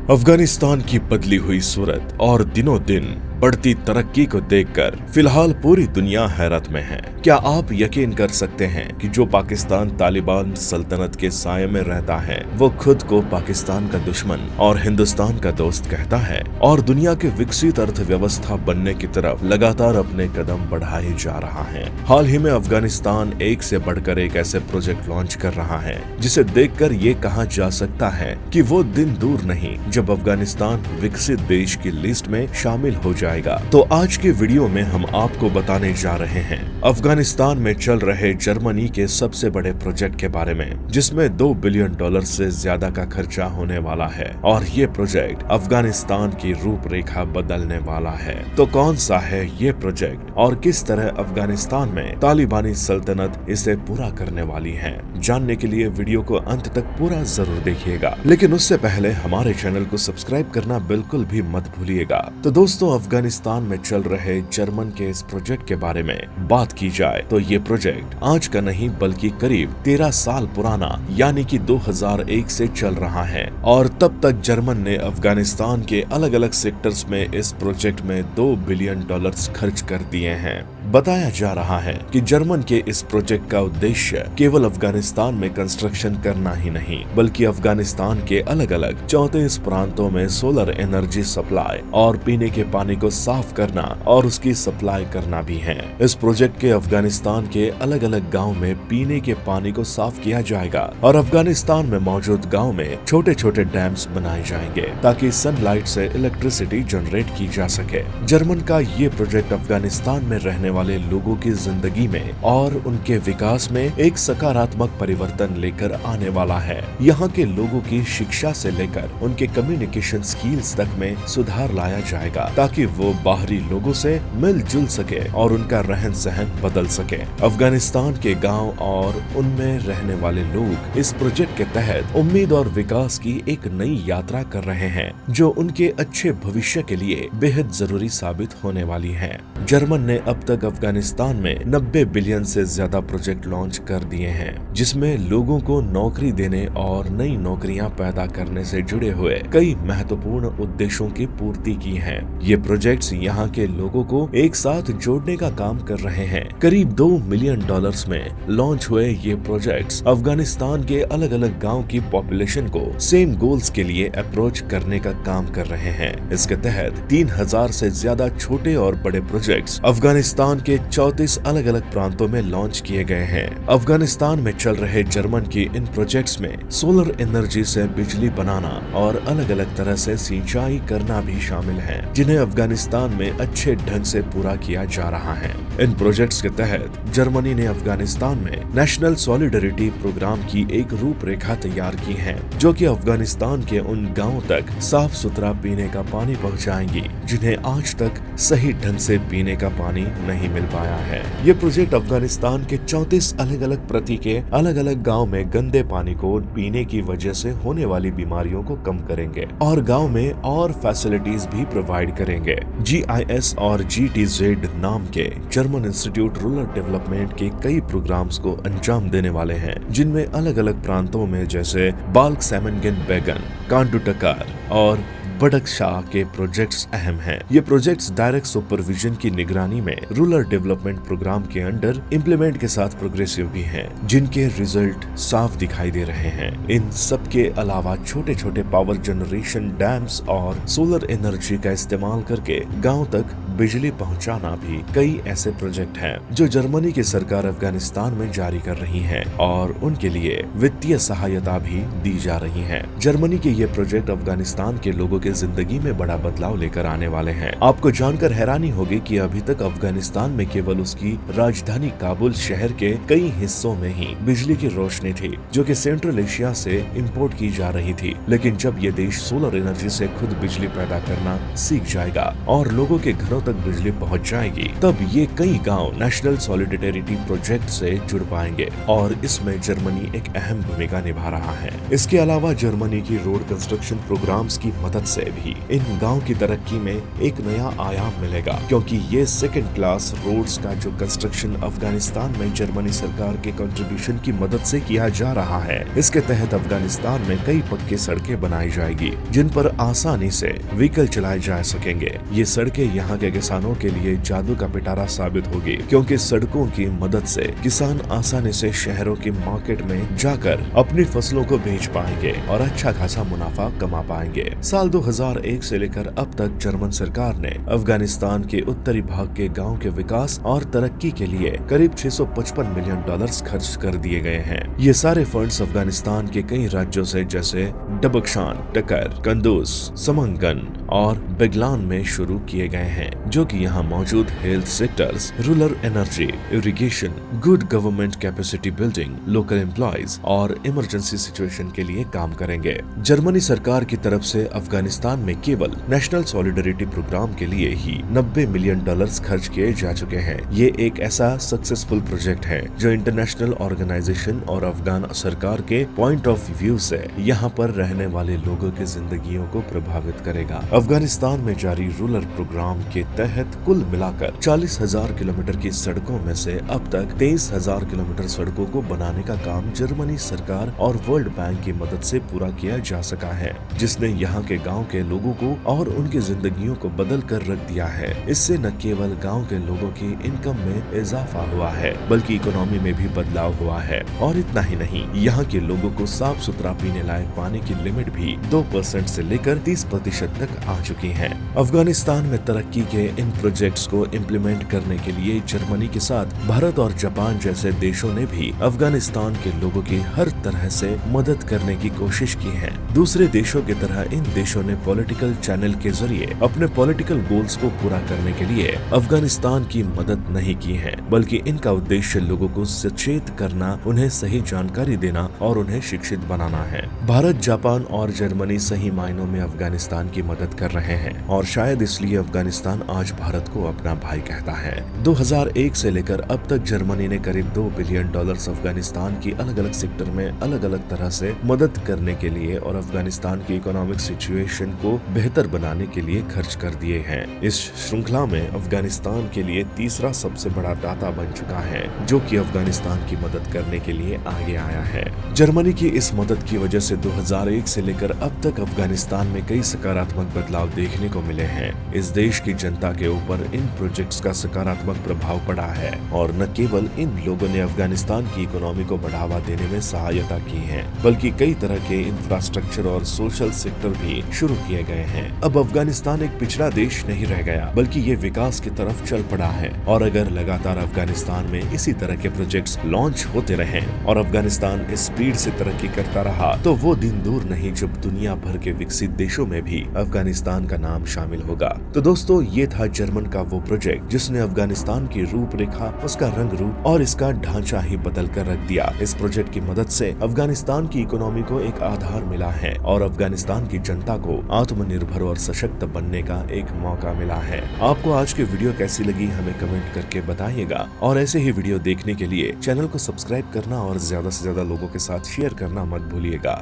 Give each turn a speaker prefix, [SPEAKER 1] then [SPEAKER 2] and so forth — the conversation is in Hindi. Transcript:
[SPEAKER 1] अफगानिस्तान की बदली हुई सूरत और दिनों दिन बढ़ती तरक्की को देखकर फिलहाल पूरी दुनिया हैरत में है। क्या आप यकीन कर सकते हैं कि जो पाकिस्तान तालिबान सल्तनत के साये में रहता है वो खुद को पाकिस्तान का दुश्मन और हिंदुस्तान का दोस्त कहता है और दुनिया के विकसित अर्थव्यवस्था बनने की तरफ लगातार अपने कदम बढ़ाए जा रहा है। हाल ही में अफगानिस्तान एक से बढ़कर एक ऐसे प्रोजेक्ट लॉन्च कर रहा है जिसे देखकर ये कहा जा सकता है कि वो दिन दूर नहीं जब अफगानिस्तान विकसित देश की लिस्ट में शामिल हो जाएगा। तो आज के वीडियो में हम आपको बताने जा रहे हैं अफगानिस्तान में चल रहे जर्मनी के सबसे बड़े प्रोजेक्ट के बारे में, जिसमें $2 बिलियन से ज्यादा का खर्चा होने वाला है और ये प्रोजेक्ट अफगानिस्तान की रूपरेखा बदलने वाला है। तो कौन सा है ये प्रोजेक्ट और किस तरह अफगानिस्तान में तालिबानी सल्तनत इसे पूरा करने वाली है, जानने के लिए वीडियो को अंत तक पूरा जरूर देखिएगा। लेकिन उससे पहले हमारे चैनल को सब्सक्राइब करना बिल्कुल भी मत भूलिएगा। तो दोस्तों, अफगानिस्तान में चल रहे जर्मन के इस प्रोजेक्ट के बारे में बात की जाए तो ये प्रोजेक्ट आज का नहीं बल्कि करीब 13 साल पुराना यानी कि 2001 से चल रहा है और तब तक जर्मन ने अफगानिस्तान के अलग अलग सेक्टर्स में इस प्रोजेक्ट में $2 बिलियन खर्च कर दिए हैं। बताया जा रहा है कि जर्मन के इस प्रोजेक्ट का उद्देश्य केवल अफगानिस्तान में कंस्ट्रक्शन करना ही नहीं बल्कि अफगानिस्तान के अलग अलग 34 प्रांतों में सोलर एनर्जी सप्लाई और पीने के पानी को साफ करना और उसकी सप्लाई करना भी है। इस प्रोजेक्ट के अफगानिस्तान के अलग अलग गाँव में पीने के पानी को साफ किया जाएगा और अफगानिस्तान में मौजूद गाँव में छोटे छोटे डैम्स बनाए जाएंगे ताकि सनलाइट से इलेक्ट्रिसिटी जनरेट की जा सके। जर्मन का ये प्रोजेक्ट अफगानिस्तान में रहने वाले लोगों की जिंदगी में और उनके विकास में एक सकारात्मक परिवर्तन लेकर आने वाला है। यहाँ के लोगों की शिक्षा से लेकर उनके कम्युनिकेशन स्किल्स तक में सुधार लाया जाएगा ताकि वो बाहरी लोगों से मिलजुल सके और उनका रहन सहन बदल सके। अफगानिस्तान के गांव और उनमें रहने वाले लोग इस प्रोजेक्ट के तहत उम्मीद और विकास की एक नई यात्रा कर रहे हैं जो उनके अच्छे भविष्य के लिए बेहद जरूरी साबित होने वाली है। जर्मन ने अब तक अफगानिस्तान में 90 बिलियन से ज्यादा प्रोजेक्ट लॉन्च कर दिए हैं जिसमें लोगों को नौकरी देने और नई नौकरियां पैदा करने से जुड़े हुए कई महत्वपूर्ण उद्देश्यों की पूर्ति की है। ये प्रोजेक्ट्स यहाँ के लोगों को एक साथ जोड़ने का काम कर रहे हैं। करीब $2 मिलियन में लॉन्च हुए ये प्रोजेक्ट्स अफगानिस्तान के अलग अलग गाँव की पॉपुलेशन को सेम गोल्स के लिए अप्रोच करने का काम कर रहे हैं। इसके तहत 3000 से ज्यादा छोटे और बड़े प्रोजेक्ट्स अफगानिस्तान के 34 अलग अलग प्रांतों में लॉन्च किए गए हैं। अफगानिस्तान में चल रहे जर्मन की इन प्रोजेक्ट्स में सोलर एनर्जी से बिजली बनाना और अलग अलग तरह से सिंचाई करना भी शामिल है जिन्हें अफगानिस्तान में अच्छे ढंग से पूरा किया जा रहा है। इन प्रोजेक्ट्स के तहत जर्मनी ने अफगानिस्तान में नेशनल सॉलिडरिटी प्रोग्राम की एक रूपरेखा तैयार की है जो कि अफगानिस्तान के उन गाँवों तक साफ सुथरा पीने का पानी पहुँचाएंगी जिन्हें आज तक सही ढंग से पीने का पानी नहीं मिल पाया है। ये प्रोजेक्ट अफगानिस्तान के 34 अलग अलग प्रति के अलग अलग गांव में गंदे पानी को पीने की वजह से होने वाली बीमारियों को कम करेंगे और गांव में और फैसिलिटीज भी प्रोवाइड करेंगे। GIS और GTZ नाम के जर्मन इंस्टीट्यूट रूरल डेवलपमेंट के कई प्रोग्राम्स को अंजाम देने वाले हैं जिनमें अलग अलग प्रांतों में जैसे बाल्क सैमनगन बैगन, कांडुटकार और बडकशाह के प्रोजेक्ट्स अहम हैं। ये प्रोजेक्ट्स डायरेक्ट सुपरविजन की निगरानी में रूरल डेवलपमेंट प्रोग्राम के अंडर इम्प्लीमेंट के साथ प्रोग्रेसिव भी हैं, जिनके रिजल्ट साफ दिखाई दे रहे हैं। इन सब के अलावा छोटे छोटे पावर जनरेशन डैम्स और सोलर एनर्जी का इस्तेमाल करके गाँव तक बिजली पहुंचाना भी कई ऐसे प्रोजेक्ट हैं जो जर्मनी की सरकार अफगानिस्तान में जारी कर रही है और उनके लिए वित्तीय सहायता भी दी जा रही है। जर्मनी के ये प्रोजेक्ट अफगानिस्तान के लोगों की जिंदगी में बड़ा बदलाव लेकर आने वाले हैं। आपको जानकर हैरानी होगी कि अभी तक अफगानिस्तान में केवल उसकी राजधानी काबुल शहर के कई हिस्सों में ही बिजली की रोशनी थी जो कि सेंट्रल एशिया से इंपोर्ट की जा रही थी। लेकिन जब ये देश सोलर एनर्जी से खुद बिजली पैदा करना सीख जाएगा और लोगों के घरों तक बिजली पहुंच जाएगी, तब ये कई गांव नेशनल सॉलिडेरिटी प्रोजेक्ट से जुड़ पाएंगे और इसमें जर्मनी एक अहम भूमिका निभा रहा है। इसके अलावा जर्मनी की रोड कंस्ट्रक्शन प्रोग्राम्स की मदद से भी इन गांव की तरक्की में एक नया आयाम मिलेगा, क्योंकि ये सेकंड क्लास रोड्स का जो कंस्ट्रक्शन अफगानिस्तान में जर्मनी सरकार के कंट्रीब्यूशन की मदद से किया जा रहा है। इसके तहत अफगानिस्तान में कई पक्की सड़कें बनाई जाएगी जिन पर आसानी से व्हीकल चलाए जा सकेंगे। ये सड़कें यहाँ के किसानों के लिए जादू का पिटारा साबित होगी, क्योंकि सड़कों की मदद से किसान आसानी से शहरों की मार्केट में जाकर अपनी फसलों को बेच पाएंगे और अच्छा खासा मुनाफा कमा पाएंगे। साल 2001 से लेकर अब तक जर्मन सरकार ने अफगानिस्तान के उत्तरी भाग के गाँव के विकास और तरक्की के लिए करीब $655 मिलियन खर्च कर दिए गए हैं। ये सारे फंड्स अफगानिस्तान के कई राज्यों से जैसे डबख्शान, टकर, कंदूज, समंगन और बेगलान में शुरू किए गए हैं, जो कि यहाँ मौजूद health sectors, rural energy, irrigation, good government capacity building, local employees और इमरजेंसी सिचुएशन के लिए काम करेंगे। जर्मनी सरकार की तरफ से अफगानिस्तान में केवल नेशनल सॉलिडेरिटी प्रोग्राम के लिए ही $90 मिलियन खर्च किए जा चुके हैं। ये एक ऐसा सक्सेसफुल प्रोजेक्ट है जो इंटरनेशनल ऑर्गेनाइजेशन और अफगान सरकार के पॉइंट ऑफ व्यू से यहाँ पर रहने वाले लोगों की जिंदगियों को प्रभावित करेगा। अफगानिस्तान में जारी रूरल प्रोग्राम के तहत कुल मिलाकर 40,000 किलोमीटर की सड़कों में से अब तक 23,000 किलोमीटर सड़कों को बनाने का काम जर्मनी सरकार और वर्ल्ड बैंक की मदद से पूरा किया जा सका है, जिसने यहाँ के गाँव के लोगों को और उनकी जिंदगियों को बदल कर रख दिया है। इससे न केवल गाँव के लोगों की इनकम में इजाफा हुआ है, बल्कि इकोनॉमी में भी बदलाव हुआ है। और इतना ही नहीं, यहाँ के लोगों को साफ सुथरा पीने लायक पानी की लिमिट भी 2% से लेकर 30% तक आ चुकी है। अफगानिस्तान में तरक्की के इन प्रोजेक्ट्स को इम्प्लीमेंट करने के लिए जर्मनी के साथ भारत और जापान जैसे देशों ने भी अफगानिस्तान के लोगों की हर तरह से मदद करने की कोशिश की है। दूसरे देशों की तरह इन देशों ने पॉलिटिकल चैनल के जरिए अपने पॉलिटिकल गोल्स को पूरा करने के लिए अफगानिस्तान की मदद नहीं की है, बल्कि इनका उद्देश्य लोगों को सचेत करना, उन्हें सही जानकारी देना और उन्हें शिक्षित बनाना है। भारत, जापान और जर्मनी सही मायनों में अफगानिस्तान की मदद कर रहे हैं और शायद इसलिए अफगानिस्तान आज भारत को अपना भाई कहता है। 2001 से लेकर अब तक जर्मनी ने करीब $2 बिलियन अफगानिस्तान की अलग अलग सेक्टर में अलग अलग तरह से मदद करने के लिए और अफगानिस्तान की इकोनॉमिक सिचुएशन को बेहतर बनाने के लिए खर्च कर दिए हैं। इस श्रृंखला में अफगानिस्तान के लिए तीसरा सबसे बड़ा दाता बन चुका है, जो कि अफगानिस्तान की मदद करने के लिए आगे आया है। जर्मनी की इस मदद की वजह से 2001 से लेकर अब तक अफगानिस्तान में कई सकारात्मक बदलाव देखने को मिले हैं। इस देश की जनता के ऊपर इन प्रोजेक्ट्स का सकारात्मक प्रभाव पड़ा है और न केवल इन लोगों ने अफगानिस्तान की इकोनॉमी को बढ़ावा देने में सहायता की है, बल्कि कई तरह के इंफ्रास्ट्रक्चर और सोशल सेक्टर भी शुरू किए गए हैं। अब अफगानिस्तान एक पिछड़ा देश नहीं रह गया, बल्कि ये विकास की तरफ चल पड़ा है। और अगर लगातार अफगानिस्तान में इसी तरह के प्रोजेक्ट्स लॉन्च होते रहे और अफगानिस्तान इस स्पीड से तरक्की करता रहा, तो वो दिन दूर नहीं जब दुनिया भर के विकसित देशों में भी अफगानिस्तान का नाम शामिल होगा। तो दोस्तों, ये था जर्मन का वो प्रोजेक्ट जिसने अफगानिस्तान की रूपरेखा, उसका रंग रूप और इसका ढांचा ही बदल कर रख दिया। इस प्रोजेक्ट की मदद से अफगानिस्तान की इकोनॉमी को एक आधार मिला है और अफगानिस्तान की जनता को आत्मनिर्भर और सशक्त बनने का एक मौका मिला है। आपको आज की वीडियो कैसी लगी हमें कमेंट करके बताइएगा और ऐसे ही वीडियो देखने के लिए चैनल को सब्सक्राइब करना और ज्यादा से ज्यादा लोगों के साथ शेयर करना मत भूलिएगा।